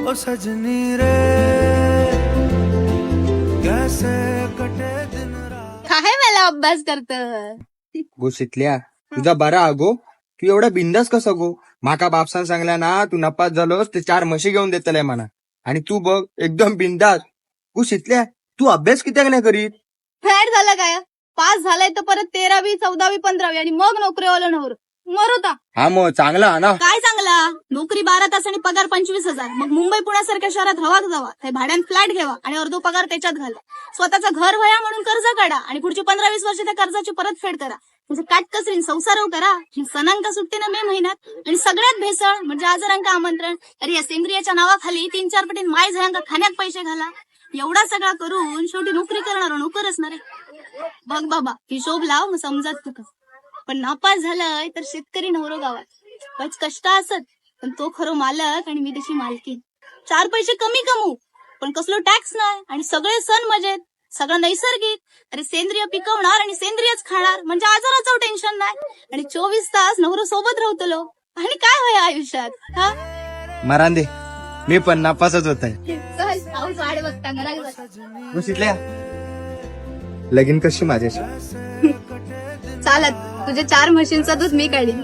ओ सजनी रे कैसे कटे दिन रात। काय मला अभ्यास करत गो शिकल्या तुझा बरा अगो तू एवढा बिंदास कसा गो माका बापसान सांगला ना तू नपास झालोस ते 4 म्हशी घेऊन देतले म्हणा आणि तू बघ एकदम बिंदास गो शिकल्या तू अभ्यास कित्याक नाही करीत फॅड झालं काय पास झालाय तर परत 13वी 14वी 15वी आणि मग नोकरीवाला नवर मरोता हा मग चांगला हा ना काय चांगला नोकरी 12 तास आणि पगार 25,000 मग मुंबई पुण्यासारख्या शहरात हवा जावा ते भाड्यान फ्लॅट घ्यावा आणि अर्धो पगार त्याच्यात घाला स्वतःचं घर व्हाया म्हणून कर्ज काढा आणि पुढची 15-20 वर्ष त्या कर्जाची परतफेड करा म्हणजे काटकसरीन संसार करा सणांका सुट्टी ना मे महिन्यात आणि सगळ्यात भेसळ म्हणजे आजारांका आमंत्रण अरे या सेंद्रियाच्या नावाखाली 3-4 पटीन माय झयांका खाण्यात पैसे घाला एवढा सगळा करून शेवटी नोकरी करणार नोकर असणार आहे बघ बाबा हिशोब लाव मग समजत तुका पण नापास झालंय तर शेतकरी नवरो गावात बच कष्ट असत पण तो खरो मालक आणि मी त्याची मालकी 4 पैसे कमी कमवू पण कसलो टॅक्स नाही आणि सगळे सण मजेत सगळं नैसर्गिक अरे सेंद्रिय पिकवणार आणि सेंद्रियच खाणार म्हणजे आजाराचं टेन्शन नाही आणि 24 तास नवरो सोबत राहतलो आणि काय होय आयुष्यात हा मरान दे मी पण नापासच होत आहे सहज पाऊस वाढ बघता घरात बसा. गो शिकल्या लगीन कशी माझ्याशी चालत तुझे 4 म्हशींचा दूध मी काढीन